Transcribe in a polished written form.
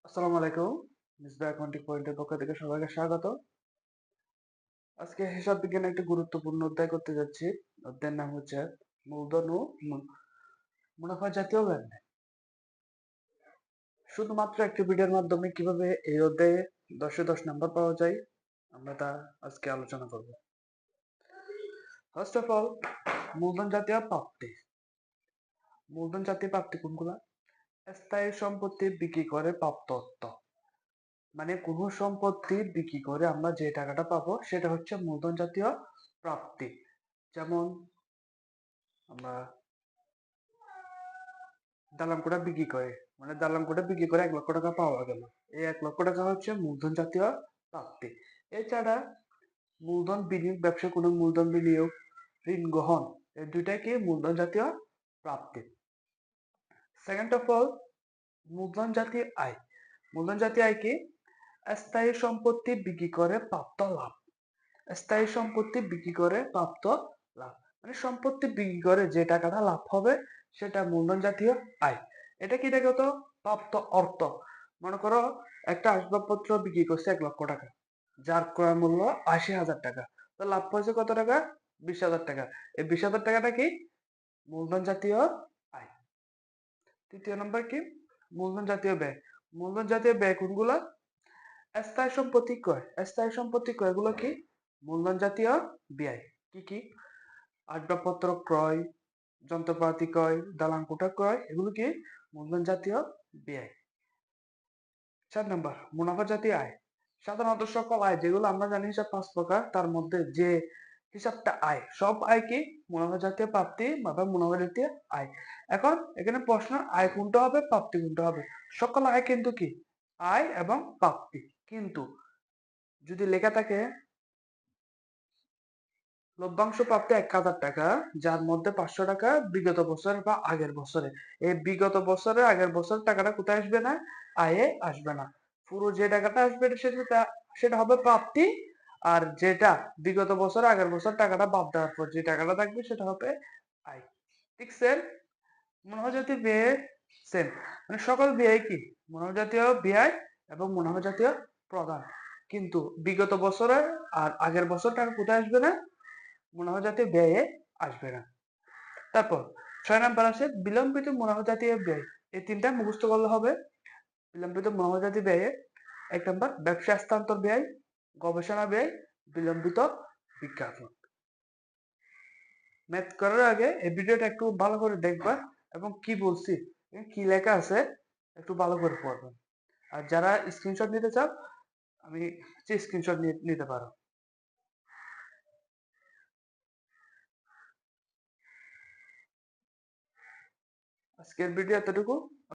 আসসালামু আলাইকুম। মিসবাহ অ্যাকাউন্টিং পয়েন্টের পক্ষ থেকে সবাইকে স্বাগত। আজকে হিসাব বিজ্ঞানের একটি গুরুত্বপূর্ণ অধ্যায় করতে যাচ্ছি। অধ্যায়ের নাম হচ্ছে মূলধন ও মুনাফা জাতীয় লেনদেন। শুধুমাত্র একটি ভিডিওর মাধ্যমে কিভাবে এই অধ্যায়ে 10-10 নাম্বার পাওয়া যায় আমরা তা আজকে আলোচনা করব। ফার্স্ট অফ অল, মূলধন জাতীয় প্রাপ্তি। মূলধন জাতীয় প্রাপ্তি কোনগুলা? স্থায়ী সম্পত্তি বিক্রি করে প্রাপ্ত অর্থ। মানে কোনো সম্পত্তি বিক্রি করে আমরা যে টাকাটা পাবো সেটা হচ্ছে মূলধন জাতীয় প্রাপ্তি। যেমন আমরা দালান কোঠা বিক্রি করে, মানে দালান কোঠা বিক্রি করে 1 লক্ষ টাকা পাওয়া গেল, এই 1 লক্ষ টাকা হচ্ছে মূলধন জাতীয় প্রাপ্তি। এছাড়া মূলধন বিনিয়োগ, ব্যবসা কোনো মূলধন বিনিয়োগ, ঋণ গ্রহণ, এই দুইটাই কি মূলধন জাতীয় প্রাপ্তি। সেকেন্ড অফ অল, মূলধন জাতীয় আয়। মূলধন জাতীয় আয় কি? স্থায়ী সম্পত্তি বিক্রি করে প্রাপ্ত লাভ। স্থায়ী সম্পত্তি বিক্রি করে প্রাপ্ত লাভ, মানে সম্পত্তি বিক্রি করে যে টাকাটা লাভ হবে সেটা মূলধন জাতীয় আয়। এটা কি দেখো তো? প্রাপ্ত অর্থ। মনে করো একটা আসবাবপত্র বিক্রি করছে 1 লক্ষ টাকা, যার ক্রয় মূল্য 80,000 টাকা, তো লাভ পাইছে কত টাকা? 20,000 টাকা। এই 20,000 টাকাটা কি? মূলধন জাতীয় আয়। তৃতীয় নম্বর কি? মূলধন জাতীয় ব্যয়। মূলধন জাতীয় ব্যয় কোনগুলা? স্থায়ী সম্পত্তি ক্রয়। স্থায়ী সম্পত্তি ক্রয় গুলো কি? মূলধন জাতীয় ব্যয়। কি কি? আসবাবপত্র ক্রয়, যন্ত্রপাতি ক্রয়, দালান কোঠা ক্রয়, এগুলো কি? মূলধন জাতীয় ব্যয়। 4 নম্বর, মুনাফা জাতীয় আয়। সাধারণত সকল আয় যেগুলো আমরা জানি হিসাব 5 প্রকার, তার মধ্যে যে হিসাবটা আয়, সব আয় কি? মুনাফা জাতীয় প্রাপ্তি বা মুনাফা জাতীয় আয়। এখন এখানে প্রশ্ন, আয় কোনটা হবে, প্রাপ্তি কোনটা হবে? সকল আয় কিন্তু কি? আয় এবং প্রাপ্তি। কিন্তু যদি লেখা থাকে লভ্যাংশ প্রাপ্তি 1,000 টাকা, যার মধ্যে 500 টাকা বিগত বছরের বা আগের বছরে, এই বিগত বছরের আগের বছর টাকাটা কোথায় আসবে না? আয়ে আসবে না। পুরো যে টাকাটা আসবে সেটা হবে প্রাপ্তি, আর যেটা বিগত বছর আগের বছর টাকাটা বাদ দেওয়ার পর যে টাকাটা থাকবে সেটা হবে আয়। ঠিক সেম মুনাফা জাতীয় ব্যয়, সেম, মানে সকল ব্যয় কি? মুনাফা জাতীয় ব্যয় এবং মুনাফা জাতীয় প্রদান। কিন্তু বিগত বছরের আর আগের বছর টাকা কোথায় আসবে না? মুনাফা জাতীয় ব্যয়ে আসবে না। তারপর 6 নম্বর আছে বিলম্বিত মুনাফা জাতীয় ব্যয়। এই তিনটা মুখস্থ করলে হবে। বিলম্বিত মুনাফা জাতীয় ব্যয়ে 1 নম্বর ব্যবসা হস্তান্তর ব্যয়, গবেষণা ব্যয়, বিলম্বিত বিজ্ঞাপন। ম্যাথ করার আগে এই ভিডিওটা একটু ভালো করে দেখবা এবং কি বলছি, কি লেখা আছে একটু ভালো করে পড়বেন। আর যারা স্ক্রিনশট নিতে চাও, আমি স্ক্রিনশট নিতে পারো। আজকের ভিডিও এতটুকু।